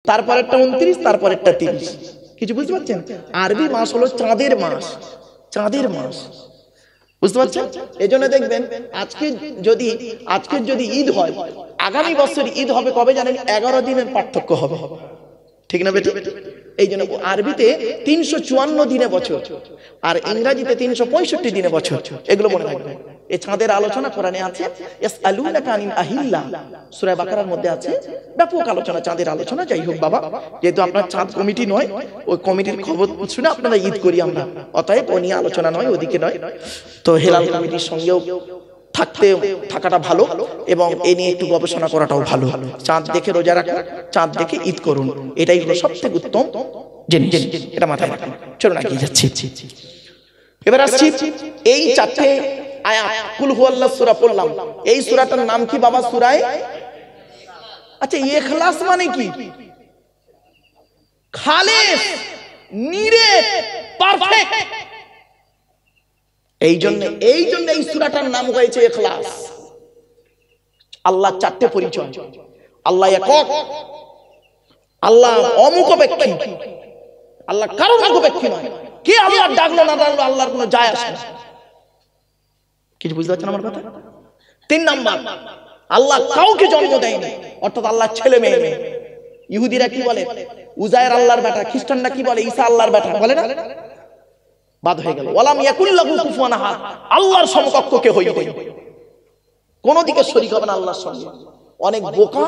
তারপরেরটা 29, তারপরেরটা 30। কিছু বুঝতে পারছেন? আরবি মাস হলো চাঁদের মাস, চাঁদের মাস, বুঝতে পারছেন? এই জন্য দেখবেন আজকের যদি ঈদ হয়, আগামী বছর ঈদ হবে কবে জানেন? 11 দিনের পার্থক্য হবে, ঠিক না বেটি? এই জন্য আরবিতে 354 দিনে বছর, আর ইংরেজিতে 365 দিনে বছর। এগুলো মনে রাখবেন। এই চাঁদের আলোচনা কোরআনে আছে, ইয়াসআলুনাকা আনিল আহিল্লা, সূরা বাকারার মধ্যে আছে ব্যাপক আলোচনা, চাঁদের আলোচনা। যাই হোক বাবা, যেহেতু আপনার চাঁদ কমিটি নয়, ওই কমিটির খবর শুনে আপনারা ঈদ করি আমরা, অতএব ও নিয়ে আলোচনা নয়, ওদিকে নয়। তো হেলাল কমিটির সঙ্গেও থাকাটা ভালো, এবং এ নিয়ে একটু গবেষণা করাটাও ভালো। চাঁদ দেখে রোজা রাখুন, চাঁদ দেখে ঈদ করুন, এটাই হলো সবথেকে উত্তম জিনিস, এটা মাথায় রাখুন। চলুন এগিয়ে যাচ্ছি। এবার আসছি এই 4টে আয়াত, কুল হুয়াল্লাহ সূরা পড়লাম। এই সূরাটার নাম কি বাবা? সূরায়ে, আচ্ছা ইখলাস মানে কি? খালেস, নিরেট, পারফেক্ট। এই জন্য এই সূরাটার নাম হয়েছে ইখলাস। আল্লাহ 4টে পরিচয়। আল্লাহ একক, আল্লাহ অমুখপেক্ষী, আল্লাহ কারো মুখপেক্ষী নয়। কে আল্লাহ ডাকলো না ডাকলো আল্লাহর কোনো যায় আসে না। কিছু বুঝতে পারছেন আমার কথা? 3 নাম্বার, আল্লাহ কাউকে জন্ম দেয়নি, অর্থাৎ আল্লাহ ছেলে মেয়ে নেই। ইহুদিরা কি বলে? উজায়ের আল্লাহর বেটা। খ্রিস্টানরা কি বলে? ঈসা আল্লাহর বেটা। বলে না? বাদ হয়ে গেল। ওয়ালাম ইয়াকুল লাহু কুফুয়ান আহাদ, আল্লাহর সমকক্ষ কে হইবে? কোন দিকে শরীক হবে না আল্লাহর সঙ্গে। অনেক বোকা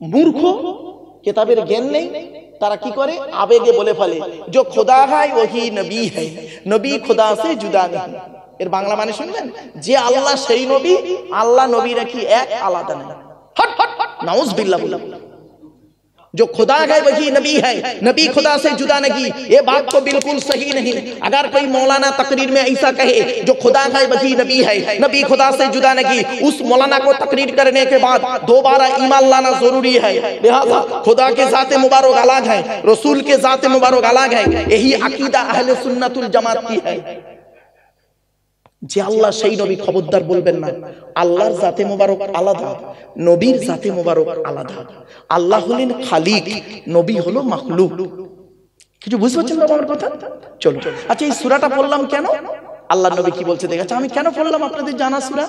মূর্খ, কিতাবের জ্ঞান নেই, তারা কি করে? আবেগে বলে ফেলে जो खुदा है वही नबी है, नबी खुदा से जुदा नहीं। এর বাংলা মানে শুনবেন? যে আল্লাহ সেই নবী, আল্লাহ নবীরা কি এক, আলাদা না। হট হট নাউজুবিল্লাহ। जो खुदा है वही नबी है, नबी खुदा से जुदा नहीं। ये बात तो बिल्कुल सही नहीं। अगर कोई मौलाना तकरीर में ऐसा कहे जो खुदा है वही नबी है, नबी खुदा से जुदा नहीं, उस मौलाना को तकरीर करने के बाद दोबारा ईमान लाना जरूरी है। लिहाजा खुदा के जाते मुबारक अलग है, रसूल के जाते मुबारक अलग है। यही अकीदा अहले सुन्नतुल जमात की है। যে আল্লাহ সেই নবী, খবরদার বলবেন না আল্লাহর জাতে মোবারক আলাদা, নবীর জাতে মোবারক আলাদা। আল্লাহ হলেন খালিক, নবী হলো মাখলুক। কিছু বুঝতে পারছেন বাবা আমার কথা? চলো, আচ্ছা এই সূরাটা পড়লাম কেন? আল্লাহ নবী কি বলছে দেখেন। আমি কেন পড়লাম আপনাদের জানা সূরা,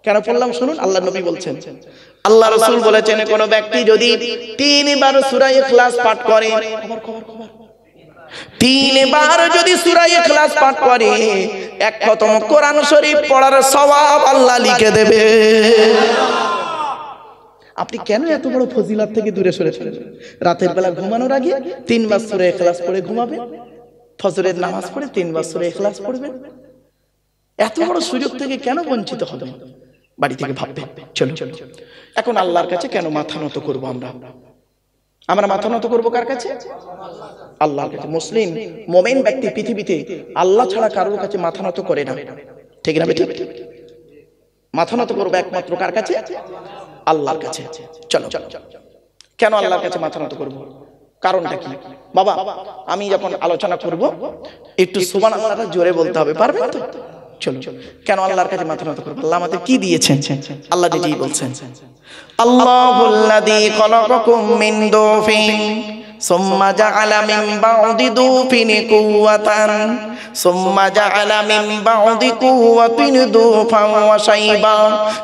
কেন পড়লাম শুনুন। আল্লাহ নবী বলছেন, আল্লাহ রাসূল বলেছেন, কোন ব্যক্তি যদি 3 বার সূরা ইখলাস পাঠ করে, 3 বার যদি সূরা ইখলাস পাঠ করে, 1 খতম কোরআন শরীফ পড়ার সওয়াব আল্লাহ লিখে দেবে। আপনি কেন এত বড় ফজিলত থেকে দূরে সরে চলেন? রাতের বেলা ঘুমানোর আগে 3 বার সূরা ইখলাস পড়ে ঘুমাবেন, ফজরের নামাজ পড়ে 3 বার সূরা ইখলাস পড়বেন। এত বড় সুযোগ থেকে কেন বঞ্চিত হবেন? বাড়ি থেকে ভাববেন। চলো, এখন আল্লাহর কাছে কেন মাথা নত করব? আমরা মাথা নত করবো কার কাছে? আল্লাহর কাছে। মুসলিম মুমিন ব্যক্তি পৃথিবীতে আল্লাহ ছাড়া কারোর কাছে মাথা নত করে না, ঠিক না বেঠিক? মাথা নত করবো একমাত্র কার কাছে? আল্লাহর কাছে। চলো, কেন আল্লাহর কাছে মাথা নত করবো? কারণটা কি বাবা? আমি যখন আলোচনা করব একটু সুবহানাল্লাহটা জোরে বলতে হবে, পারবেন তো? চলো, কেন আল্লাহর কাছে মাথা নত করব? আল্লাহ আমাদের কি দিয়েছেন? আল্লাহ নিজেই বলছেন, আল্লাহুল্লাযী খালাকাকুম মিন দুফিন সুম্মা জাআলা মিন বা'দি দুফিন কুওয়াতান সুম্মা জাআলা মিন বা'দি কুওয়াতিন দুফান ওয়া শাইবা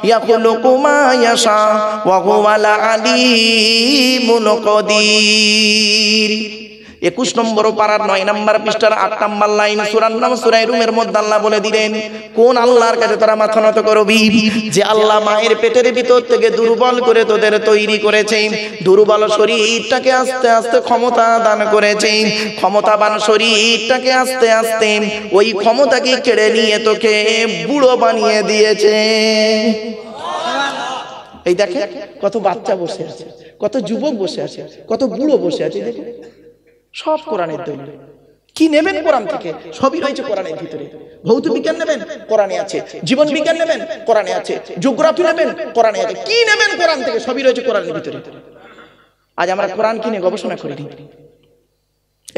ইয়াখলুকু মা ইয়াশা ওয়া হুয়াল আলীমুল কাদির। 21 নম্বর পারার 9 নম্বর পৃষ্ঠার 8 নম্বর লাইন, সূরার নাম সূরা রুমের মধ্যে আল্লাহ বলে দিলেন, কোন আল্লাহর কাছে তোরা মাথা নত করবি? যে আল্লাহ মায়ের পেটের ভিতর থেকে দুর্বল করে তোদের তৈরি করেছে, দুর্বল শরীরটাকে আস্তে আস্তে ক্ষমতা দান করেছে, ক্ষমতাবান শরীরটাকে আস্তে আস্তে ওই ক্ষমতাকে কেড়ে নিয়ে তোকে বুড়ো বানিয়ে দিয়েছে। এই দেখে কত বাচ্চা বসে আছে, কত যুবক বসে আছে, কত বুড়ো বসে আছে, দেখে সব কোরআনের দলিল। কি নেবেন কোরআন থেকে? সবই রয়েছে কোরআনের ভিতরে। ভৌত বিজ্ঞান নেবেন, কোরআনে আছে। জীবন বিজ্ঞান নেবেন, কোরআনে আছে। জিওগ্রাফি নেবেন, কোরআনে আছে। কি নেবেন কোরআন থেকে? সবই রয়েছে কোরআনের ভিতরে। আজ আমরা কোরআন কিনে গবেষণা করিনি।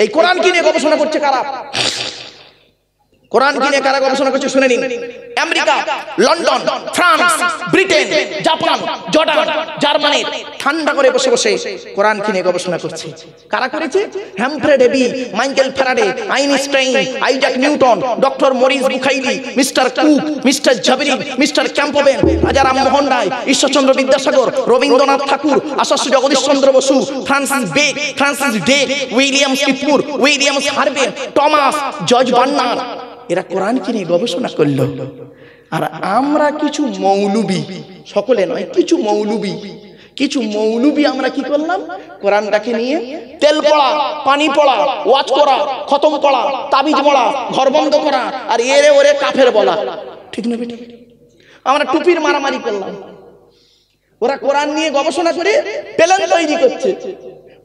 এই কোরআন কিনে গবেষণা করছে কারা? কোরআন কি নিয়ে কারা গবেষণা করছে শুনে নিন। America, London, France, Britain, Japan, Jordan, Germany ঠান্ডা করে বসে বসে কোরআন কি নিয়ে গবেষণা করছে। কারা করেছে? Humphry Davy, Michael Faraday, Einstein, Isaac Newton, doctor Maurice Bucaille, mister Cook, mister জাভেরিন, mister Campbell, Raja Rammohan Roy, Ishwarchandra Vidyasagar, Rabindranath Tagore, Acharya Jagadish Chandra Bose, Francis Bacon, Francis Drake, William কিপমুর, William Harvey, Thomas, George Bernard, এরা কোরআন কি নিয়ে গবেষণা করলো। আর আমরা কিছু মৌলবি, সকলে নয়, কিছু মৌলবি আমরা কি করলাম? কোরআনটাকে নিয়ে তেল পড়া, পানি পড়া, ওয়াজ করা, খতম পড়া, তাবিজ পড়া, ঘর বন্ধ করা, আর এরে ওরে কাফের বলা। ঠিক না বেটি? আমরা টুপির মারামারি করলাম, ওরা কোরআন নিয়ে গবেষণা করে প্লেন তৈরি করছে,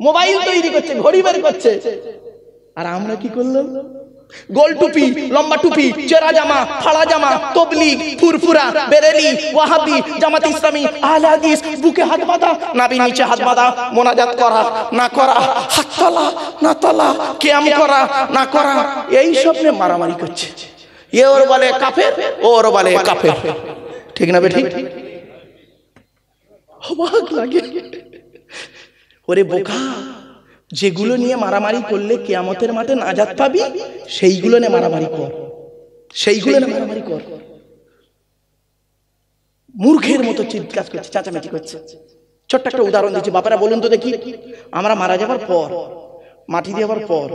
মোবাইল তৈরি করছে, ঘড়ি বের করছে, আর আমরা কি করলাম? গোল টুপি, লম্বা টুপি, চেরা জামা, ফাড়া জামা, তবলিগ, ফুরফুরা, বেরেলি, ওয়াহাবি, জামাত ইসলামী, আহলে হাদিস, বুকে হাত বাঁধা, নাভির নিচে হাত বাঁধা, মোনাজাত করা না করা, হাত তোলা না তোলা, কিয়াম করা না করা, এই সব নিয়ে মারামারি করছে। এ ওর বলে কাফের, ওর বলে কাফের। ঠিক না বেঠিক? অবাক লাগে। ওরে বোকা, যেগুলো নিয়ে মারামারি করলে কিয়ামতের মাঠে নাজাত পাবি, সেইগুলো নিয়ে মারামারি কর, সেইগুলো নিয়ে মারামারি কর। মূর্খের মতো চিৎকার করছে, চাচামেচি করছে। ছোট্ট একটা উদাহরণ দিচ্ছি, বাপারা বলুন তো দেখি, আমরা মারা যাবার পর, মাটি দেওয়ার পর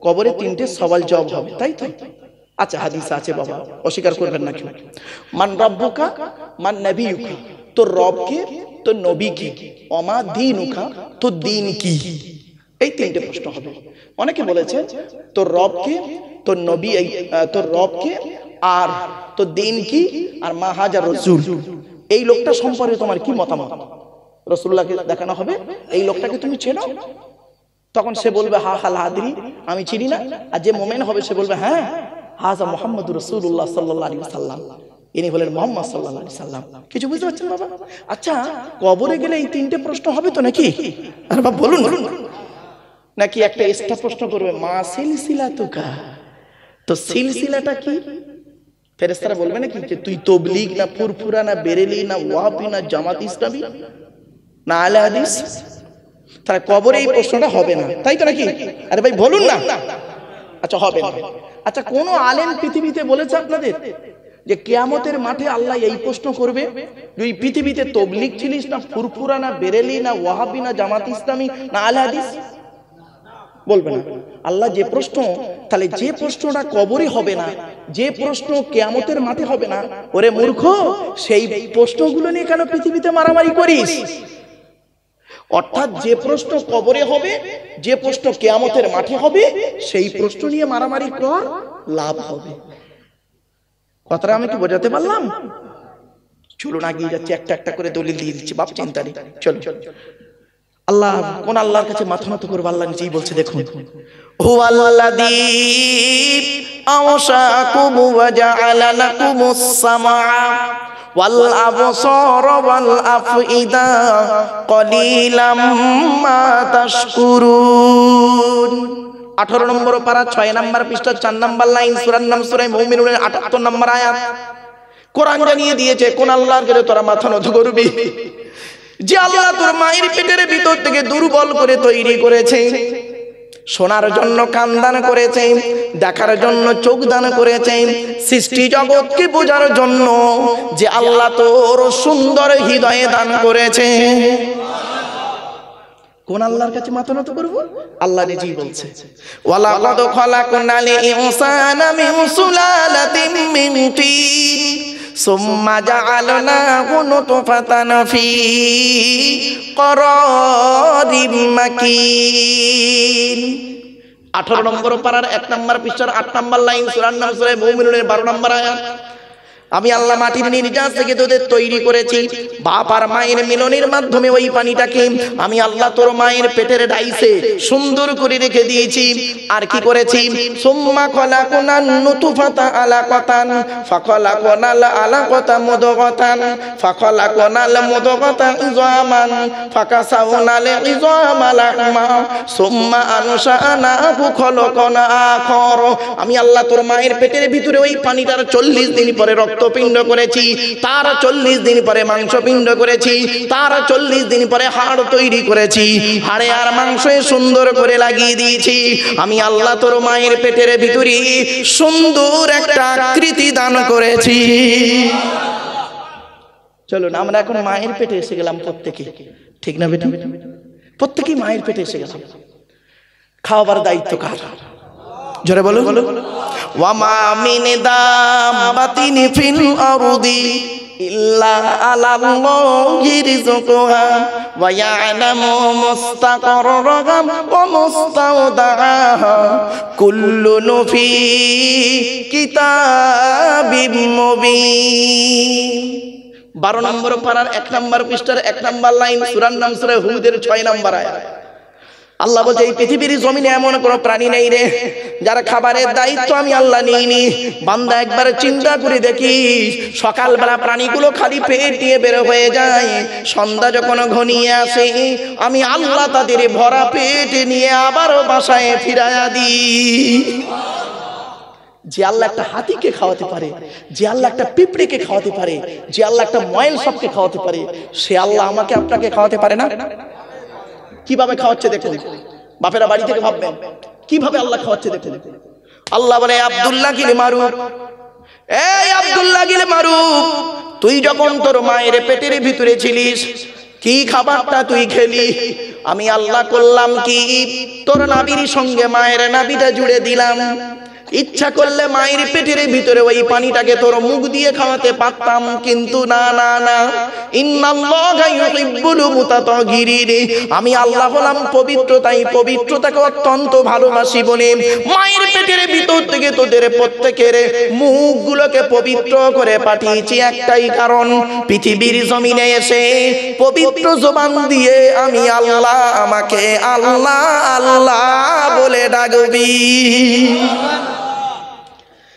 কবরে 3টে সওয়াল জবাব হবে, তাই তো? আচ্ছা, হাদিস আছে বাবা, অস্বীকার করবেন না কেউ। মান রব্বুকা, মান নবিয়ুকা, তোর রব কে, তোর নবী কি, অমা দীনুকা, তোর দ্বীন কি। এই 3টে প্রশ্ন হবে। অনেকে বলেছে তোর রব কে, তোর নবী, তোর রব কে, আর তোর দ্বীন কি, আর মা হাজা রাসূল, এই লোকটা সম্পর্কে তোমার কি মতামত? রাসূলুল্লাহকে দেখানো হবে, এই লোকটাকে তুমি চেনো? তখন সে বলবে হা হাল হাদরি, আমি চিনি না। আর যে মুমিন হবে সে বলবে হ্যাঁ, হাজা মুহাম্মাদুর রাসূলুল্লাহ সাল্লাল্লাহু আলাইহি ওয়াসাল্লাম, ইনি হলেন মুহাম্মদ সাল্লাল্লাহু আলাইহি ওয়াসাল্লাম। কিছু বুঝতে পারছেন বাবা? আচ্ছা, কবরে গেলে এই 3টে প্রশ্ন হবে তো নাকি? আরে বাবা বলুন, নাকি একটা এক্সট্রা প্রশ্ন করবে, মা সিলসিলা তুকা, তো সিলসিলাটা কি? ফেরেশতারা বলবে নাকি যে তুই তবলিগ না ফুরফুরা না বেরেলি না ওয়াহাবি না জামাত ইসলামী না আহলে হাদিস? তাহলে কবরে এই প্রশ্নটা হবে না, তাই তো নাকি? আরে ভাই বলুন না। আচ্ছা, হবে না। আচ্ছা, কোন আলেম পৃথিবীতে বলেছে আপনাদের যে কিয়ামতের মাঠে আল্লাহ এই প্রশ্ন করবে, তুই পৃথিবীতে তবলিগ ছিলিস না ফুরফুরা না বেরেলি না ওয়াহাবি না জামাত ইসলামী না আহলে হাদিস? বলবে না। আল্লাহ যে প্রশ্ন, তাহলে যে প্রশ্নটা কবরে হবে না, যে প্রশ্ন কিয়ামতের মাঠে হবে না, ওরে মূর্খ, সেই প্রশ্নগুলো নিয়ে কেন পৃথিবীতে মারামারি করিস? অর্থাৎ যে প্রশ্ন কবরে হবে, যে প্রশ্ন কিয়ামতের মাঠে হবে, সেই প্রশ্ন নিয়ে মারামারি কর, লাভ হবে। কথাটা আমি কি বোঝাতে পারলাম? চলুন আগিয়ে যাচ্ছি, একটা একটা করে দলিল দিয়ে দিচ্ছি, বাপ চিন্তা নেই। চলো, আল্লাহ, কোন আল্লাহর কাছে মাথা নত করবো? আল্লাহ নিজেই বলছে, দেখুন, হুয়াল্লাযী আওশাকুম ওয়া জাআলা লাকুমুস সামআ ওয়াল আবসারা ওয়াল আফইদা কলিলাম মা তাশকুরুন। 18 নম্বর পারা, 6 নম্বর পৃষ্ঠা, 4 নম্বর লাইন, সূরার নাম সূরা মুমিনুনের 78 নম্বর আয়াত। কোরআন জানিয়ে দিয়েছে কোন আল্লাহর কাছে তোরা মাথা নত করবি? যে আল্লাহ তোর মায়ের পেটের ভিতর থেকে দুর্বল করে তৈরি করেছে, শোনার জন্য কান দান করেছে, দেখার জন্য চোখ দান করেছে, সৃষ্টি জগৎকে বোঝার জন্য যে আল্লাহ তোর সুন্দর হৃদয়ে দান করেছে। কোন আল্লাহর কাছে মাথা নত করব? আল্লাহ নিজেই বলছে, ওয়ালাকাদ খালাকনাল ইনসানা মিন সুলালাতিন মিন তিন সুম্মা জাআলনাহু নুতফাতান ফি করারিম মাকিন। 18 নম্বর পারার 1 নম্বর পৃষ্ঠার 8 নম্বর লাইন, সূরার নাম সূরা মুমিনুনের 12 নম্বর আয়াত। আমি আল্লাহ মাটির নির্যাস থেকে তোদের তৈরি করেছি, বাপ আর মায়ের মিলনের মাধ্যমে ওই পানিটাকে আমি আল্লাহ তোর মায়ের পেটের ডাইসে সুন্দর করে রেখে দিয়েছি। আর কি করেছি? সুম্মা খলাকনান নুতফাতা আলাকাতান ফাখলাকনাল আলাকাতা মুদগাতান ফাখলাকনাল মুদগাতা ইযামান ফাকাসাউনাল ইযামা লাহমা সুম্মা আনশানাহু খলকনা আখর। আমি আল্লাহ তোর মায়ের পেটের ভিতরে ওই পানিটার 40 দিন পরে রক্তপিণ্ড করেছি, তার 40 দিন পরে মাংসপিণ্ড করেছি, তার 40 দিন পরে হাড় তৈরি করেছি, হাড়ে আর মাংসে সুন্দর করে লাগিয়ে দিয়েছি। আমি আল্লাহ তোর মায়ের পেটের ভিতরে সুন্দর একটা আকৃতি দান করেছি। চলুন আমরা এখন মায়ের পেটে এসে গেলাম প্রত্যেকে, ঠিক না বেটা? প্রত্যেকেই মায়ের পেটে এসে গেলাম। খাওয়াবার দায়িত্ব কার? জোরে বলো। ওয়ামা মিন দাব্বাতিন ফিল আরদি ইল্লা আলাল্লাহি রিজকুহা ওয়া ইয়ালামু মুস্তাকাররাহা ওয়া মুস্তাওদাআহা কুল্লুন ফি কিতাবিম মুবিন। 12 নম্বর পারার 1 নম্বর পৃষ্ঠার 1 নম্বর লাইন, সূরার নাম সূরা হুদের 6 নম্বর আয়াত। আল্লাহ বলছে এই পৃথিবীর জমিনে এমন কোন প্রাণী নেই রে যার খাবারের দায়িত্ব আমি আল্লাহ নিইনি। বান্দা একবার চিন্তা করে দেখিস, সকালবেলা প্রাণীগুলো খালি পেট নিয়ে বের হয়ে যায়, সন্ধ্যা যখন ঘনিয়ে আসে আমি আল্লাহ তাদের ভরা পেট নিয়ে আবারও বাসায় ফিরাইয়া দিই। যে আল্লাহ একটা হাতিকে খাওয়াতে পারে, যে আল্লাহ একটা পিঁপড়েকে খাওয়াতে পারে, যে আল্লাহ একটা ময়েল সাপকে খাওয়াতে পারে, সে আল্লাহ আমাকে আপনাকে খাওয়াতে পারে না? কিভাবে খাওয়াচ্ছে দেখুন, বাপেরা বাড়ি থেকে ভাববেন কিভাবে আল্লাহ খাওয়াচ্ছে দেখুন। আল্লাহ বলে আব্দুল্লাহ গিল মারুফ, এই আব্দুল্লাহ গিল মারুফ, তুই যখন তোর মায়ের পেটের ভিতরে ছিলিস কি খাবারটা তুই খেলি? আমি আল্লাহ করলাম কি, তোর নাভির সঙ্গে মায়ের নাভিটা জুড়ে দিলাম। ইচ্ছা করলে মায়ের পেটের ভিতরে ওই পানিটাকে তোর মুখ দিয়ে খাওয়াতে পারতাম, কিন্তু না না না, ইন্নাল্লাহা ইউহিব্বুল মুতাতাহহিরিন, আমি আল্লাহ হলাম পবিত্র, তাই পবিত্রতাকে অত্যন্ত ভালোবাসি বলে মায়ের পেটের ভিতর থেকে তোদের প্রত্যেকের মুখগুলোকে পবিত্র করে পাঠিয়েছি একটাই কারণ, পৃথিবীর জমিনে এসে পবিত্র জবান দিয়ে আমি আল্লাহ, আমাকে আল্লাহ আল্লাহ বলে ডাকবি।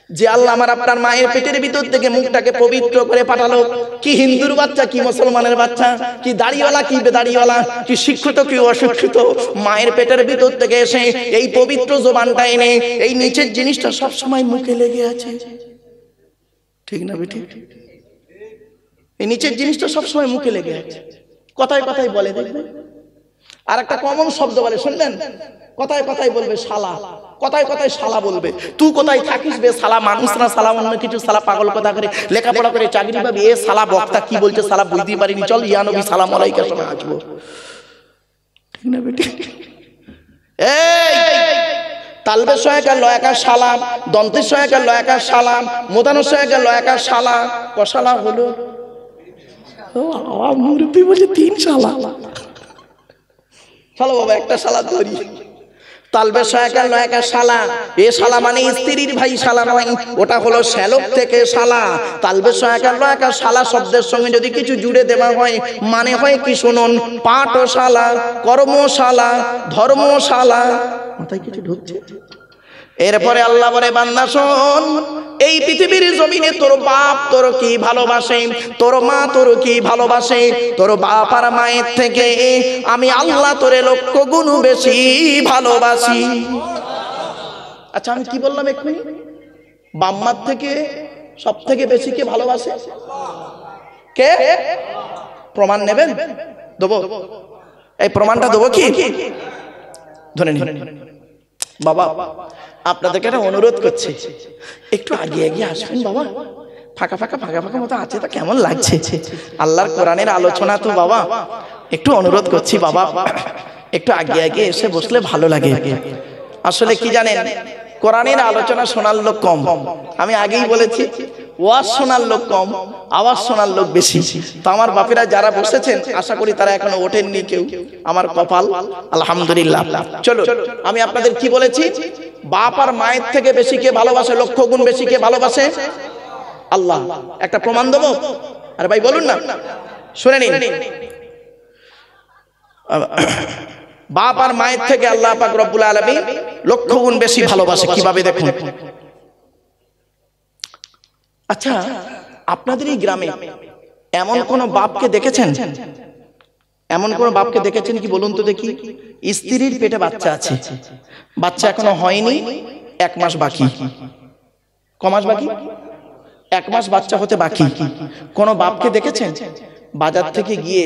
যে আল্লাহ আমার আপনার মায়ের পেটের ভিতর থেকে মুখটাকে পবিত্র করে পাঠালো, কি হিন্দুর বাচ্চা কি মুসলমানের বাচ্চা, কি দাড়িওয়ালা কি বেদাড়িওয়ালা, কি শিক্ষিত কি অশিক্ষিত, মায়ের পেটের ভিতর থেকে এসে এই পবিত্র জবানটা এনে এই নিচের জিনিসটা সব সময় মুখে লেগে আছে, ঠিক না বেটি? এই নিচের জিনিসটা সব সময় মুখে লেগে আছে, কথায় কথায় বলে দেখবে। আর একটা কমন শব্দ বলে শুনলেন, কথায় কথায় বলবে শালা, কথায় কথায় শালা বলবে। তুই কোথায় থাকিস বে শালা, মানুষ না শালা অন্য কিছু, শালা পাগল কথা করে লেখাপড়া করে চাকরি পাবি, এ শালা বক্তা কি বলছে শালা বুঝতেই পারিনি, চল ইয়া নবী সালাম আলাইকা সময় আসবো, ঠিক না বেটি? এই তালবের সহায়কার লয়াকার সালাম, দন্তের সহায়কার লয়াকার সালাম, মোদানোর সহায়কার লয়াকার শালা, কশালা হলো মুরব্বী বলছে 3 শালা। চলো বাবা একটা শালা ধরি। তালবে সহায়কার লয়াকার শালা, এ শালা মানে স্ত্রীর ভাই শালা নয়, ওটা হলো শ্যালক থেকে শালা। তালবে সহায়কার লয়াকার শালা শব্দের সঙ্গে যদি কিছু জুড়ে দেওয়া হয় মানে হয় কি শুনুন, পাঠশালা, কর্মশালা, ধর্মশালা। মাথায় কিছু ঢুকছে? এরপরে আল্লাহ বলে বান্দা শোন, এই পৃথিবীর জমিনে তোর বাপ তোর কি ভালোবাসে, তোর মা তোর কি ভালোবাসে, তোর বাপ আর মায়ের থেকে আমি আল্লাহ তোরে 1,00,000 গুণ বেশি ভালোবাসি। আচ্ছা আমি কি বললাম এক্ষুনি? বাম্মার থেকে সব থেকে বেশি কে ভালোবাসে? কে? প্রমাণ নেবেন? দেবো, এই প্রমাণটা দেবো কি? ধরে নিন বাবা, আপনাদেরকে একটা অনুরোধ করছি, একটু আগে এগিয়ে আসবেন বাবা। ফাঁকা ফাঁকা ফাঁকা ফাঁকা মতো আছে, তো কেমন লাগছে? আল্লাহর কোরআনের আলোচনা তো বাবা, একটু অনুরোধ করছি বাবা, একটু আগে আগে এসে বসলে ভালো লাগে। আসলে কি জানেন, কোরআনের আলোচনা শোনার লোক কম, আমি আগেই বলেছি, ওয়াজ শোনার লোক কম, আওয়াজ শোনার লোক বেশি। তো আমার বাপেরা যারা বসেছেন আশা করি তারা এখনো ওঠেননি কেউ, আমার কপাল, আলহামদুলিল্লাহ। চলো আমি আপনাদের কি বলেছি, বাপ আর মায়ের থেকে বেশি কে ভালোবাসে, 1,00,000 গুণ বেশি কে ভালোবাসে? আল্লাহ। একটা প্রমাণ দেবো? আরে ভাই বলুন না, শুনে নিন। বাপ আর মায়ের থেকে আল্লাহ পাক রব্বুল আলামিন লক্ষ গুণ বেশি ভালোবাসে। কিভাবে দেখুন। আচ্ছা, আপনাদের এই গ্রামে এমন কোন বাপকে দেখেছেন? এমন কোন বাপকে দেখেছেন কি বলুন তো দেখি? স্ত্রীর পেটে বাচ্চা আছে, বাচ্চা এখনো হয়নি, 1 মাস বাকি। ক মাস বাকি? 1 মাস বাচ্চা হতে বাকি। কোন বাপকে দেখেছেন বাজার থেকে গিয়ে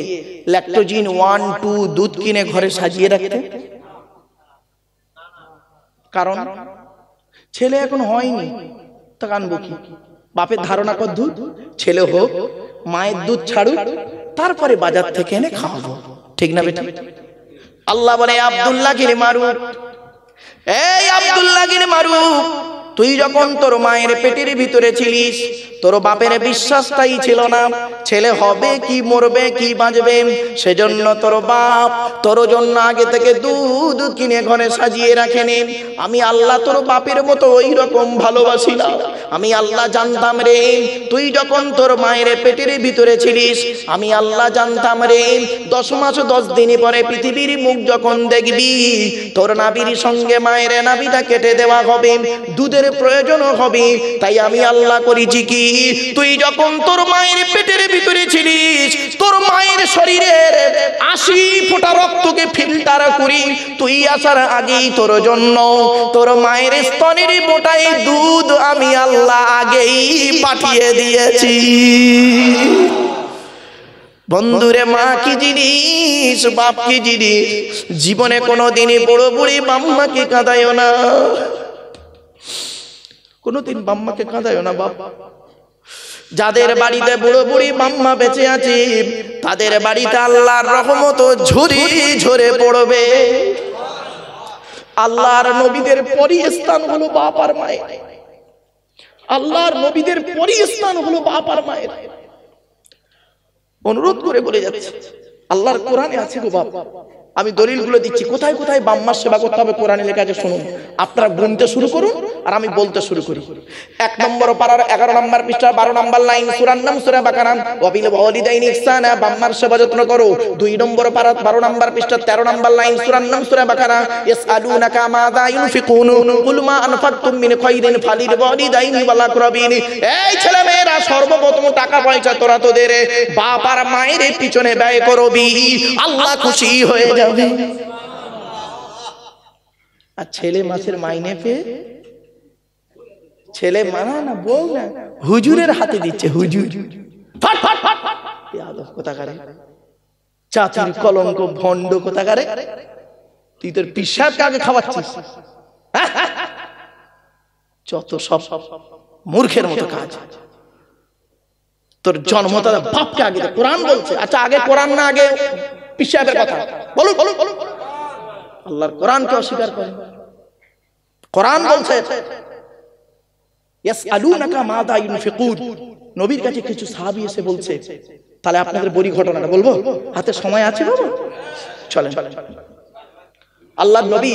ল্যাকটোজিন 1, 2 দুধ কিনে ঘরে সাজিয়ে রাখতে? কারণ ছেলে এখন হয়নি, তা কানবো কি? বাপের ধারণা কর দুধ ছেলে হোক, মায়ের দুধ ছাড়ুক, তারপরে বাজার থেকে এনে খাওয়াবো। ঠিক না বেটা? আল্লাহ বলে আব্দুল্লাহ গিরে মারুক, এই আব্দুল্লাহ গিরে মারুক, তুই যখন তোর মায়ের পেটের ভিতরে ছিলিস, তোর বাপের বিশ্বাসটাই ছিল না ছেলে হবে কি মরবে কি বাঁচবে। সেজন্য তোর বাপ তোর জন্য আগে থেকে দুধ কিনে ঘরে সাজিয়ে রাখেনি। আমি আল্লাহ তোর বাপের মতো ওই রকম ভালোবাসি না। আমি আল্লাহ জানতাম রে, তুই যখন তোর মায়ের পেটের ভিতরে ছিলিস, আমি আল্লাহ জানতাম রে 10 মাস 10 দিন পরে পৃথিবীর মুখ যখন দেখবি, তোর নাভির সঙ্গে মায়ের নাভিটা কেটে দেওয়া হবে, দুধের প্রয়োজন হবে। তাই আমি আল্লাহ করেছি কি, তুই যখন তোর মায়ের পেটের ভিতরে ছিলিস, তোর মায়ের শরীরের 80 ফোঁটা রক্তকে ফিল্টার করি তুই আসার আগেই তোর জন্য তোর মায়ের স্তনের বোটায় দুধ আমি আল্লাহ আগেই পাঠিয়ে দিয়েছি। বন্ধুরে, মা কি জিনিস, বাপ কি জিনিস। জীবনে কোনোদিনই বড় বুড়ি বাম্মাকে কাঁদায়ও না, কোনোদিন বাম্মাকে কাঁদায়ও না বাপ। যাদের বাড়িতে বুড়ো বুড়ি বাম্মা বেঁচে আছে, তাদের বাড়িতে আল্লাহর রহমত ঝুরি ঝরে পড়বে। আল্লাহর নবীদের পরিস্থান হলো বাপ আর মায়ের। আল্লাহর নবীদের পরিস্থান হলো বাপ আর মায়ের। অনুরোধ করে বলে যাচ্ছে, আল্লাহর কোরআনে আছে গো বাপ। আমি দলিলগুলো দিচ্ছি, কোথায় কোথায় বাম্মার সেবা করতে হবে কোরআনে লেখা আছে শুনুন। আপনারা গুনতে শুরু করুন আর আমি বলতে শুরু করি। 1 নম্বর পারার 11 নম্বর পৃষ্ঠা 12 নম্বর লাইন, সূরার নাম সূরা বাকারা, ওয়াবিল ওয়ালিদাইনি ইহসানা, বাম্মার সেবা যত্ন করো। 2 নম্বর পারা 12 নম্বর পৃষ্ঠা 13 নম্বর লাইন, সূরার নাম সূরা বাকারা, ইয়াসআলুনাকা মাযা ইউনফিকুন কুল মা আনফাকতুম মিন খায়রিন ফালিল ওয়ালিদাইনি ওয়াল আকরাবিন। এই ছেলে মেয়েরা, সর্বপ্রথম টাকা পয়সা তোরা তোদের বাপ আর মায়ের পিছনে ব্যয় করবি, আল্লাহ খুশি হয়ে যাবে। আর ছেলে মাসের মাইনে পেয়ে ছেলে মানা না বউ না হুজুরের হাতে দিচ্ছে। হুজুর কোথাকারে, চাচির কলঙ্ক ভণ্ড কোথাকারে, তুই তোর পিসাবকে আগে খাওয়াচ্ছিস। যত সব মূর্খের মতো কাজ। তোর জন্মদাতা বাপকে আগে, কোরআন বলছে। আচ্ছা, আগে কোরআন না আগে পিসাবের কথা বলুন বলুন বলুন। আল্লাহর কোরআনকে অস্বীকার করে। কোরআন বলছে ইয়াসআলুনাকা মাযা ইউনফিকুন। নবীর কাছে কিছু সাহাবী এসে বলছে, তাহলে আপনাদের বড়ি ঘটনাটা বলবো, হাতে সময় আছে বাবা? চলেন। আল্লাহর নবী,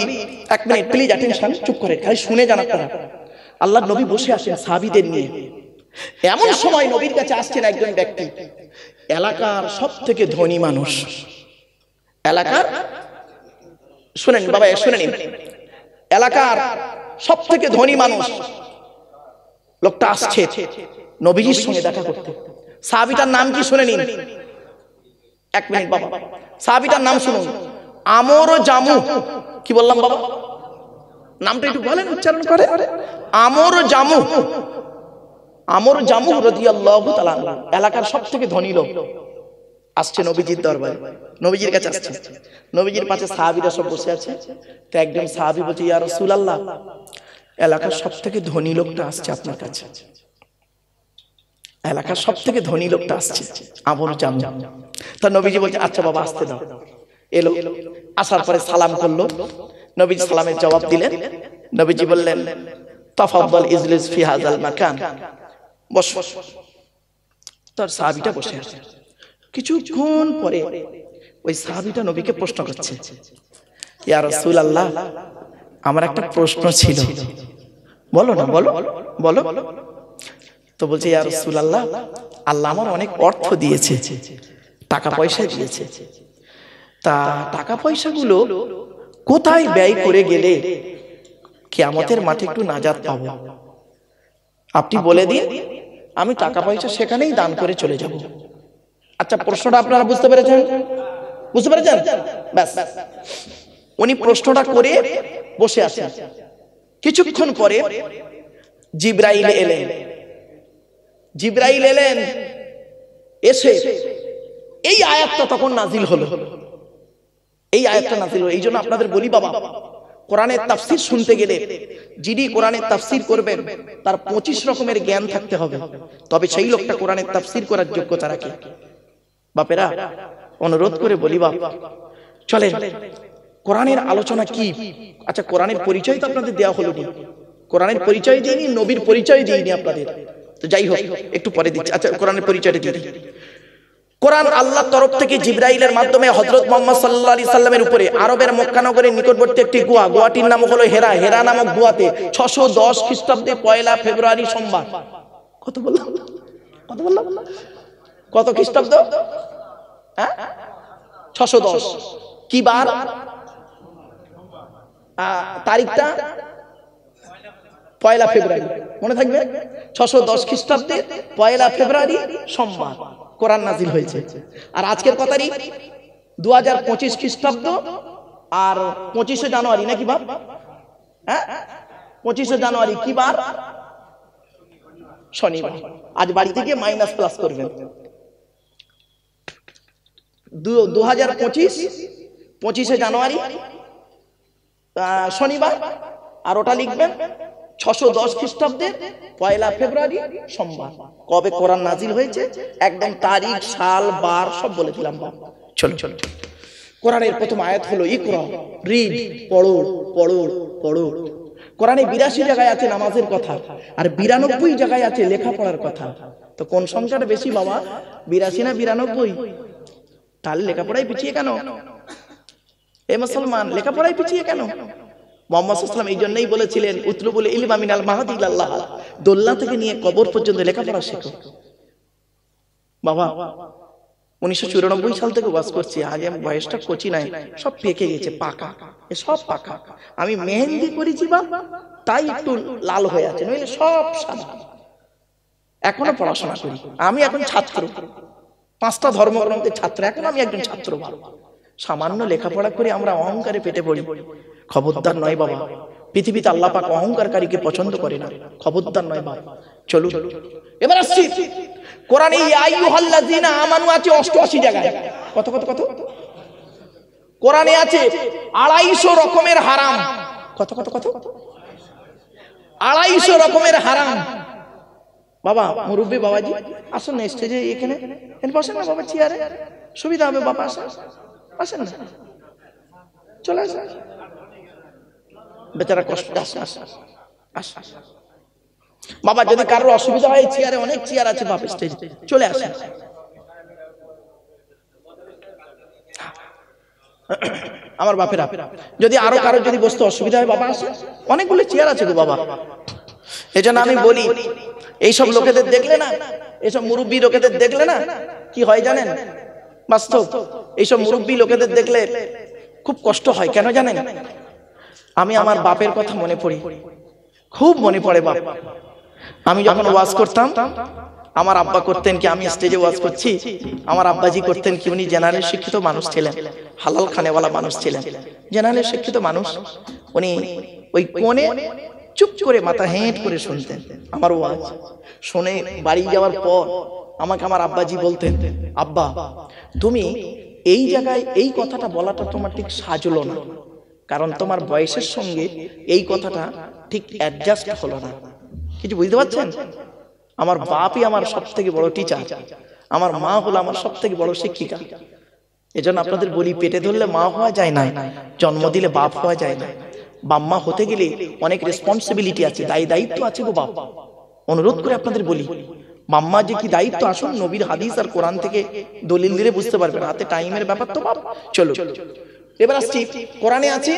1 মিনিট প্লিজ অ্যাটেনশন, চুপ করে খালি শুনে যান আপনারা। আল্লাহর নবী বসে আছেন সাহাবীদের নিয়ে। এমন সময় নবীর কাছে আসছেন একজন ব্যক্তি, এলাকার সবথেকে ধনী মানুষ। এলাকার, শুনেন বাবা, শুনে নিন, এলাকার সবথেকে ধনী মানুষ লোকটা আসছে নবীজির সঙ্গে দেখা করতে। সাহাবীটার নাম কি শুনে নিন। 1 মিনিট বাবা, সাহাবীটার নাম শুনুন, আমর জামু। কি বললাম বাবা? নামটা একটু বলেন, উচ্চারণ করে। আমর জামু। আমর জামু রাদিয়াল্লাহু তাআলা, এলাকার সবথেকে ধনী লোক আসছে নবীজির দরবারে, নবীজির কাছে আসছে। নবীজির পাশে সাহাবীরা সব বসে আছে। তো একজন সাহাবী বলছে, ইয়া রাসূলুল্লাহ, এলাকার সবথেকে ধনী লোকটা আসছে আপনার কাছে। এলাকার সবথেকে ধনী লোকটা আসছে, আমর জামু। তা নবীজি বলছে, আচ্ছা বাবা আসতে দাও। এলো, আসার পরে সালাম করলো। নবীজি সালামের জবাব দিলেন। নবীজি বললেন, তাফাদ্দাল ইজলিস ফি হাযাল মাকান, বস। তার সাহাবীটা বসে আছে। কিছুক্ষণ পরে ওই সাহাবীটা নবীকে প্রশ্ন করছে, ইয়া রাসূলুল্লাহ, আমার একটা প্রশ্ন ছিল। বলো না, বলো বলো। তো বলছে ইয়া রাসূলুল্লাহ, আল্লাহ আমার অনেক অর্থ দিয়েছে, টাকা পয়সা দিয়েছে, তা টাকা পয়সাগুলো কোথায় ব্যয় করে গেলে কিয়ামতের মাঠে একটু নাজাত পাবো, আপনি বলে দিন, আমি টাকা পয়সা সেখানেই দান করে চলে যাব। আচ্ছা, প্রশ্নটা আপনারা বুঝতে পেরেছেন? বুঝতে পেরেছেন? ব্যাস, উনি প্রশ্নটা করে বসে আছেন। কিছুক্ষণ পরে জিবরাইল এলেন। জিবরাইল এলেন, এসে এই আয়াতটা তখন নাজিল হলো। এই আয়াতটা নাজিল হলো। এই জন্য আপনাদের বলি বাবা, কোরআনের তাফসীর শুনতে গেলে যিনি কোরআনের তাফসীর করবেন তার 25 রকমের জ্ঞান থাকতে হবে, তবে সেই লোকটা কোরআনের তাফসীর করার যোগ্যতা রাখে। বাপেরা, অনুরোধ করে বলি বাপ, চলেন কোরআনের আলোচনা কি। আচ্ছা, কোরআনের পরিচয় তো আপনাদের দেওয়া হলো নি, কোরআনের পরিচয় দিইনি, নবীর পরিচয় দিইনি আপনাদের, তো যাই হোক একটু পরে দিচ্ছি। আচ্ছা, কোরআনের পরিচয়টা দিয়ে দিই। কোরআন আল্লাহর তরফ থেকে জিবরাইলের মাধ্যমে হযরত মুহাম্মদ সাল্লাল্লাহু আলাইহি সাল্লামের উপরে আরবের মক্কা নগরের নিকটবর্তী একটি গুহা, গুহাটির নাম হলো হেরা। হেরা নামক গুহাতে 610 খ্রিস্টাব্দে 1 ফেব্রুয়ারি সোমবার, কত বললাম, কত বললাম, কত খ্রিস্টাব্দ? হ্যাঁ, 610। কি বার? তারিখটা 1 ফেব্রুয়ারি, মনে থাকবে? 610 খ্রিস্টাব্দে 1 ফেব্রুয়ারি সোমবার কোরআন নাজিল হয়েছে। আর আজকের কত তারিখ? 2025 খ্রিস্টাব্দ আর 25শে জানুয়ারি, নাকি বাপ? হ্যাঁ, 25শে জানুয়ারি কি বার? শনিবার। আজ বাড়ি থেকে মাইনাস প্লাস করবেন। 2025 25শে জানুয়ারি শনিবার, আর ওটা লিখবেন 610 খ্রিস্টাব্দে 1 ফেব্রুয়ারি সোমবার। কবে কোরআন নাজিল হয়েছে একদম তারিখ, সাল, বার সব বলে দিলাম। চলো চলো, কোরআনের প্রথম আয়াত হলো ইকরা, রিড, পড়ো পড়ো পড়ো। কোরআনে 82 জায়গায় আছে নামাজের কথা, আর 92 জায়গায় আছে লেখাপড়ার কথা। তো কোন সংখ্যাটা বেশি বাবা, 82 না 92? তাহলে লেখাপড়ায় পিছিয়ে কেন? এ মুসলমান, লেখাপড়ায় পিছিয়ে কেন? মুহাম্মদ সাল্লাল্লাহু আলাইহি ওয়াসাল্লাম এই জন্যই বলেছিলেন, উতলুবুল ইলমা মিনাল মাহদি ইলাল্লাহ, দোলনা থেকে নিয়ে কবর পর্যন্ত লেখাপড়া শেখো। বাবা, 1994 সাল থেকে ওয়াজ করছি, আজ আমি বয়সটা কচি নাই, সব পেকে গেছে, পাকা, এ সব পাকা। আমি মেহেন্দি করেছি বাবা, তাই একটু লাল হয়ে আছে, নইলে সব সাদা। এখনো পড়াশোনা করি, আমি এখন ছাত্র, 5টা ধর্মগ্রন্থের ছাত্র, এখন আমি একজন ছাত্র। সামান্য লেখাপড়া করে আমরা অহংকারে পেটে পড়ি, খবরদার নয় বাবা। পৃথিবীতে আল্লাহ পাক অহংকারকারীকে পছন্দ করে না, খবরদার নয় বাবা। চলুন এবার আসছি কোরআনে ইয়া আইয়ুহাল্লাযীনা আমানু আছে 88 জায়গায়। কত কত কত? কোরআনে আছে 250 রকমের হারাম। কত কত কত? 250 রকমের হারাম। বাবা, মুরব্বি বাবাজি আসুন না স্টেজে, এখানে বসেন না বাবা, চেয়ারে সুবিধা হবে বাবা, আসেন না, চলে আসেন, বেচারা কষ্ট। বাবা, যদি কারোর অসুবিধা হয় চেয়ারে অনেক চেয়ার আছে বাবা, স্টেজে চলে আসেন। আমার বাপেরা, যদি আরো কারো যদি বসতে অসুবিধা হয় বাবা, আসে, অনেকগুলো চেয়ার আছে গো বাবা। এজন্য আমি বলি, এইসব লোকেদের দেখলে না, এইসব মুরব্বী লোকেদের দেখলে না কি হয় জানেন? বাস্তব, এইসব মুরব্বী লোকেদের দেখলে খুব কষ্ট হয়। কেন জানেন? আমি আমার বাপের কথা মনে পড়ি, খুব মনে পড়ে বাপ। আমি যখন ওয়াজ করতাম, আমার আব্বা করতেন কি, আমি স্টেজে ওয়াজ করছি, আমার আব্বাজি করতেন কি, উনি জেনারেল শিক্ষিত মানুষ ছিলেন, হালাল খানেওয়ালা মানুষ ছিলেন, জেনারেল শিক্ষিত মানুষ। উনি ওই কোণে চুপ করে মাথা হেঁট করে শুনতেন আমার ওয়াজ। শুনে বাড়ি যাওয়ার পর আমাকে আমার আব্বাজি বলতেন, আব্বা তুমি এই জায়গায় এই কথাটা বলাটা তোমার ঠিক সাজলো না, কারণ তোমার বয়সের সঙ্গে এই কথাটা ঠিক অ্যাডজাস্ট হলো না। কিছু বুঝতে পারছেন? আমার বাপই আমার সব থেকে বড় টিচার, আমার মা হলো আমার সব থেকে বড় শিক্ষিকা। এজন্য আপনাদের বলি, পেটে ধরলে মা হওয়া যায় না, জন্ম দিলে বাপ হওয়া যায় না। বাম্মা হতে গেলে অনেক রেসপন্সিবিলিটি আছে, দায়িত্ব আছে গো বাপ। অনুরোধ করে আপনাদের বলি, মাম্মা যে কি দায়িত্ব, আসুন নবীর হাদিস আর কোরআন থেকে দলিল দিলে বুঝতে পারবেন, হাতে টাইমের ব্যাপার তো বাপ। চলো, এবার আসছি কোরআনে আছে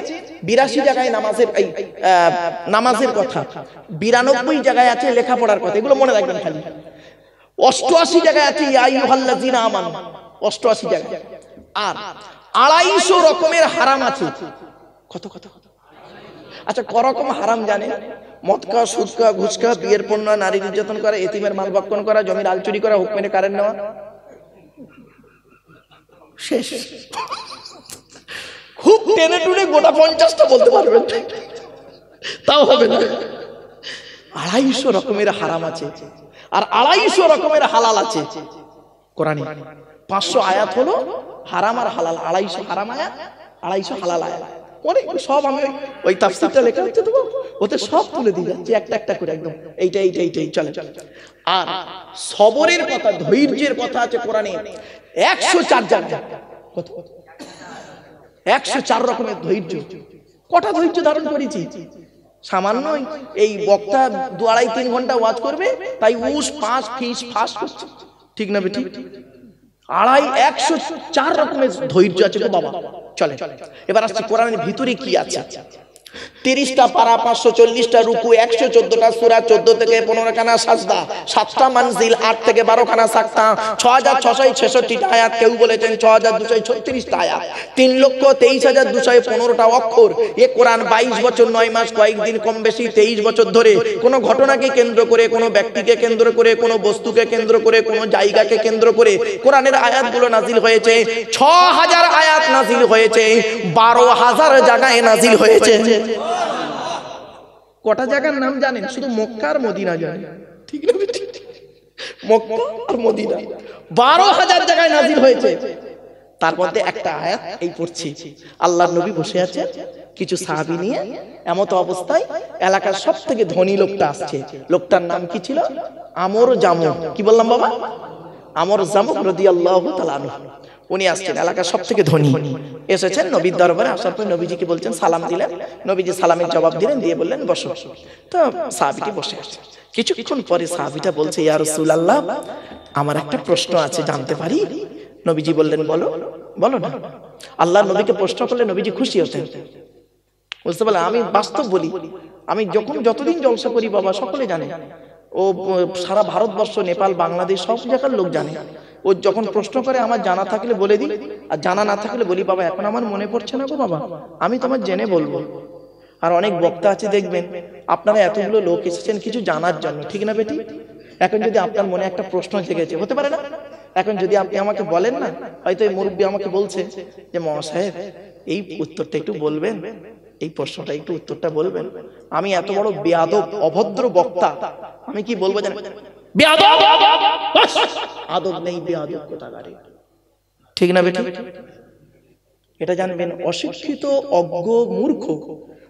82 জায়গায় নামাজের কথা, 92 জায়গায় আছে লেখাপড়ার কথা, এগুলো মনে রাখবেন খালি। 88 জায়গায় আছে ইয়া আইয়ুহাল্লাযীনা আমানু, 88 জায়গায়। আর 250 রকমের হারাম আছে। কত কত কত? আচ্ছা ক রকম হারাম জানেন? মদ খাওয়া, সুদ খাওয়া, ঘুষ খাওয়া, বিয়ের পণ্য, নারী নির্যাতন করা, এতিমের মাল ভক্ষণ করা, জমির আল চুরি করা, হুক মেরে কারেন্ট নেওয়া, শেষ। খুব টেনে টুনে গোটা 50টা বলতে পারবেন, তাও হবে না। 250 রকমের হারাম আছে আর 250 রকমের হালাল আছে কোরআনে। 500 আয়াত হলো হারাম আর হালাল, 250 হারাম আয়াত, 250 হালাল আয়াত। অনেক সব আমি ওই তাফসীরটা লেখা হচ্ছে তো, ওতে সব তুলে দিয়ে যাচ্ছে একটা একটা করে, একদম এইটাই চলে। আর সবরের কথা, ধৈর্যের কথা আছে কোরআনে 104 জায়গায়। কত? 104 রকমের ধৈর্য। কটা ধৈর্য ধারণ করেছি? সামান্য এই বক্তা 2-2.5-3 ঘন্টা ওয়াজ করবে, তাই উস পাঁচ ফিস ফাঁস করছে, ঠিক না বেটি? 104 রকমের ধৈর্য আছে গো বাবা। চলে এবার আসছি কোরআনের ভিতরে কি আছে। 30টা পারা, 540টা রুকু, 114টা সূরা, 14 থেকে 15 খানা সাজদা, 7টা মানজিল, 8 থেকে 12 খানা সাকতা, 6666টা আয়াত, কেউ বলেছেন 6236টা আয়াত, 3,23,215টা অক্ষর। এ কোরআন 22 বছর 9 মাস কয়েকদিন কম বেশি 23 বছর ধরে কোন ঘটনাকে কেন্দ্র করে, কোন ব্যক্তিকে কেন্দ্র করে, কোন বস্তুকে কেন্দ্র করে, কোন জায়গাকে কেন্দ্র করে কোরআনের আয়াতগুলো নাজিল হয়েছে। 6000 আয়াত নাজিল হয়েছে, 12,000 জায়গায় নাজিল হয়েছে। কটা জায়গার নাম জানেন? শুধু মক্কা আর মদিনা জানেন, ঠিক না? মক্কা আর মদিনা 12,000 জায়গায় নাজিল হয়েছে। তার মধ্যে একটা আয়াত এই পড়ছি, আল্লাহর নবী বসে আছে কিছু সাহাবী নিয়ে, এমত অবস্থায় এলাকার সবথেকে ধনী লোকটা আসছে। লোকটার নাম কি ছিল? আমর জামুক। কি বললাম বাবা? আমর জামুক রাদিয়াল্লাহু তাআলা আনহু। উনি আসছেন, এলাকার সবথেকে ধনী, এসেছেন নবীর দরবারে। আসার পর নবীজিকে বলছেন, সালাম দিলেন। নবীজি সালামের জবাব দিলেন, দিয়ে বললেন বসো। তো সাহাবীটি বসে আছে। কিছুক্ষণ পরে সাহাবীটা বলছে, ইয়া রাসূলুল্লাহ, আমার একটা প্রশ্ন আছে, জানতে পারি? নবীজি বললেন, বলো। বলো না। আল্লাহর নবীকে প্রশ্ন করলে নবীজি খুশি হতেন, বুঝতে পারলেন? আমি বাস্তব বলি, আমি যতদিন জলসা করি বাবা, সকলে জানে, ও সারা ভারতবর্ষ, নেপাল, বাংলাদেশ সব জায়গার লোক জানে। ও যখন প্রশ্ন করে আমার জানা থাকলে বলে দিই, আর জানা না থাকলে বলি, বাবা এখন আমার মনে পড়ছে না গো বাবা, আমি তোমার জেনে বলবো। আর অনেক বক্তা আছে দেখবেন, আপনারা এতগুলো লোক এসেছেন কিছু জানার জন্য, ঠিক না বেটি? এখন যদি আপনার মনে একটা প্রশ্ন জেগেছে, হতে পারে না? এখন যদি আপনি আমাকে বলেন না, হয়তো এই মুরব্বী আমাকে বলছে যে মহাসাহেব এই উত্তরটা একটু বলবেন, এই প্রশ্নটা একটু উত্তরটা বলবেন। আমি এত বড় বেয়াদব অভদ্র বক্তা, আমি কি বলবো জানেন? বেয়াদব, আদব নেই, বেয়াদব কোথাকারে, ঠিক না বেটি? এটা জানবেন, অশিক্ষিত, অজ্ঞ, মূর্খ,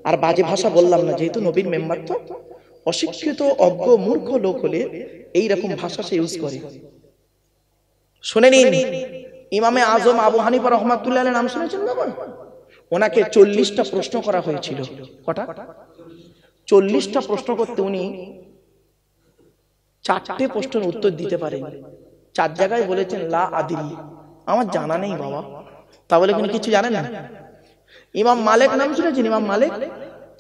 আর বাজে ভাষা বললাম না, যেহেতু নবীর মেম্বার, তো অশিক্ষিত, অজ্ঞ, মূর্খ লোক হলে এইরকম ভাষা সে ইউজ করে। শুনে নিন, ইমামে আজম আবু হানিফা রাহমাতুল্লাহ আলাইহির নাম শুনেছেন বাবা? ওনাকে 40টা প্রশ্ন করা হয়েছিল। কটা? 40টা প্রশ্ন করতে উনি 4টে প্রশ্নের উত্তর দিতে পারেন। 4 জায়গায় বলেছেন লা আদিরি, আমার জানা নেই বাবা। তা বলে উনি কিছু জানেন না। ইমাম মালিক নাম শুনেছেন? ইমাম মালিক,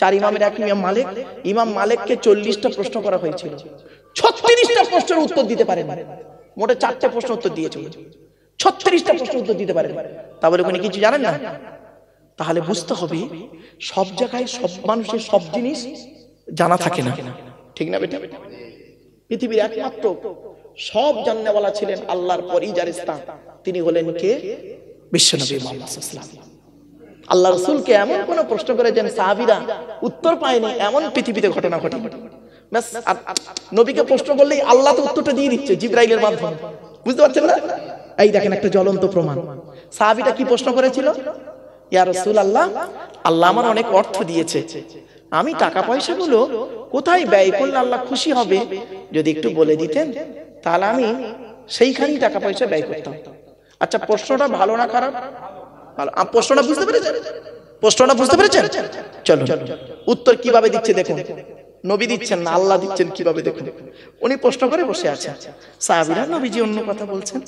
4 ইমামের এক ইমাম মালিক। ইমাম মালিককে 40টা প্রশ্ন করা হয়েছিল, 36টা প্রশ্নের উত্তর দিতে পারেন। মোটে 4টে প্রশ্ন উত্তর দিয়েছিল, 36টা প্রশ্ন উত্তর দিতে পারেন। তা বলে উনি কিছু জানেন না? তাহলে বুঝতে হবে সব জায়গায় সব মানুষের সব জিনিস জানা থাকে না, ঠিক না বেটা? পৃথিবীর একমাত্র সব জাননেওয়ালা ছিলেন আল্লাহর পরই যার স্থান, তিনি হলেন কে? বিশ্বনবী মুহাম্মদ সাল্লাল্লাহু আলাইহি ওয়াসাল্লাম। আল্লাহ রাসূলকে এমন কোন প্রশ্ন করেছেন সাহাবীরা উত্তর পায়নি, এমন পৃথিবীতে ঘটনা ঘটেনি। ব্যাস, নবীকে প্রশ্ন করলেই আল্লাহ তো উত্তরটা দিয়ে দিচ্ছে জিবরাইলের মাধ্যমে, বুঝতে পারছেন না? এই দেখেন একটা জ্বলন্ত প্রমাণ। সাহাবীটা কি প্রশ্ন করেছিল? ইয়া রাসূলুল্লাহ, আল্লাহ আমার অনেক অর্থ দিয়েছে, আমি টাকা পয়সাগুলো কোথায় ব্যয় করলে আল্লাহ খুশি হবে, যদি একটু বলে দিতেন তাহলে আমি সেইখানেই টাকা পয়সা ব্যয় করতাম। আচ্ছা, প্রশ্নটা ভালো না খারাপ? ভালো। প্রশ্নটা বুঝতে পেরেছেন? প্রশ্নটা বুঝতে পেরেছেন? চলো উত্তর কিভাবে দিচ্ছে দেখুন। নবী দিচ্ছেন না, আল্লাহ দিচ্ছেন কিভাবে দেখুন। উনি প্রশ্ন করে বসে আছেন, সাহাবীরা নবীজি অন্য কথা বলছেন।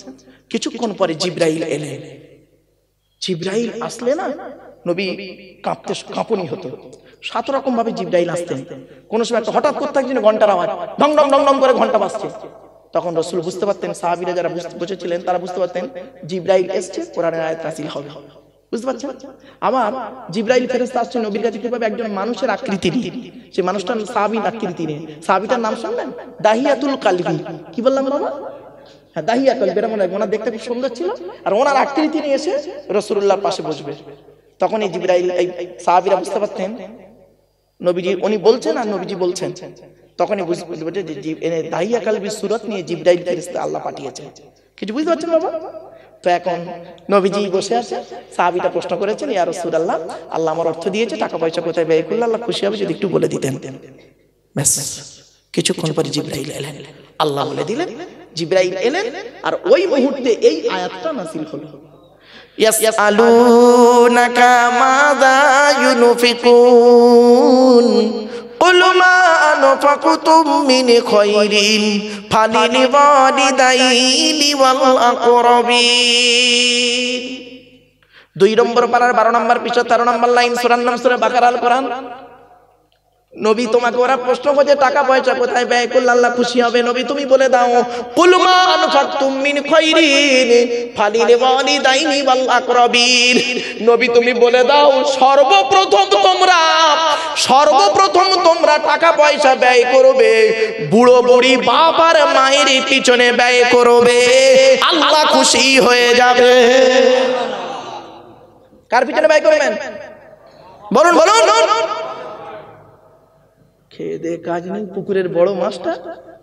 কিছুক্ষণ পরে জিবরাইল এলেন। জিবরাইল আসলে না, নবী কাঁপুনি হতো। 7 রকম ভাবে জিবরাইল আসতেন। কোন সময় একটা হঠাৎ করতে একদিন ঘন্টার আওয়াজ, ঢং ঢং ঢং ঢং করে ঘন্টা বাজছে, তখন রাসূল বুঝতে পারতেন, সাহাবীরা যারা বসেছিলেন তারা বুঝতে পারতেন জিবরাইল এসেছে, কোরআনের আয়াত নাযিল হবে। বুঝতে পারছেন? আবার জিবরাইল ফেরেশতা আসছে নবীর কাছে কিভাবে? একজন মানুষের আকৃতি নিয়ে। সেই মানুষটার সাহাবীর আকৃতি নিয়ে। সাহাবীটার নাম শুনলেন? দাহিয়াতুল কালবি। কি বললাম বাবা? হ্যাঁ, দাহিয়া কালবি। ওনার দেখতে খুব সুন্দর ছিল, আর ওনার আকৃতি নিয়ে এসে রাসূলুল্লাহর পাশে বসবে। তখন এই জিবরাইল, এই সাহাবীরা বুঝতে পারতেন নবীজি উনি বলছেন আর নবীজি বলছেন। তখনই বুঝতে যে দাহিয়া কালবির সূরত নিয়ে জিবরাইল ফেরেশতা আল্লাহ পাঠিয়েছেন। কিছু বুঝতে পারছেন বাবা? তো এখন নবীজি বসে আছে, সাহাবীটা প্রশ্ন করেছেন, ইয়া রাসূলুল্লাহ, আল্লাহ আমার অর্থ দিয়েছে, টাকা পয়সা কোথায় ব্যয় করলে আল্লাহ খুশি হবে যদি একটু বলে দিতেন। ব্যাস, কিছুক্ষণ পরে জিবরাইল এলেন, আল্লাহ বলে দিলেন। জিবরাইল এলেন, আর ওই মুহূর্তে এই আয়াতটা নাযিল হলো, ইয়াসআলুনাকা মাযা ইউনফিকুন কুল মা আনফাকতুম মিন খায়রিন ফালিল ওয়ালিদাইনি ওয়াল আকরাবিন। 2 নম্বর পারার 12 নম্বর পৃষ্ঠা 13 নম্বর লাইন, সূরার নাম সূরা বাকারা, আল কোরআন। নবী তোমাকে ওরা প্রশ্ন করছে টাকা পয়সা কোথায় ব্যয় করলে আল্লাহ খুশি হবে, নবী তুমি বলে দাও, কুল মা আনফাকতুম মিন খায়রিন ফালিল ওয়ালিদাইনি ওয়াল আকরাবিন। নবী তুমি বলে দাও, সর্বপ্রথম তোমরা টাকা পয়সা ব্যয় করবে বুড়ো বুড়ি বাপ আর মায়ের পিছনে ব্যয় করবে, আল্লাহ খুশি হয়ে যাবে। কার পিছনে ব্যয় করবেন? বলুন বলুন। খেয়ে দে কাজ নেই, পুকুরের বড় মাছটা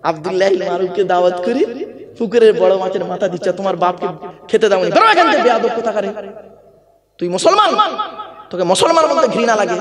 আব্দুল্লাহ মারুফকে দাওয়াত করি, পুকুরের বড় মাছের মাথা দিচ্ছে, তোমার বাপকে খেতে দাওনি, বেরো এখান থেকে বেয়াদব কোথাকারে। তুই মুসলমান, তোকে মুসলমান বলতে ঘৃণা লাগে।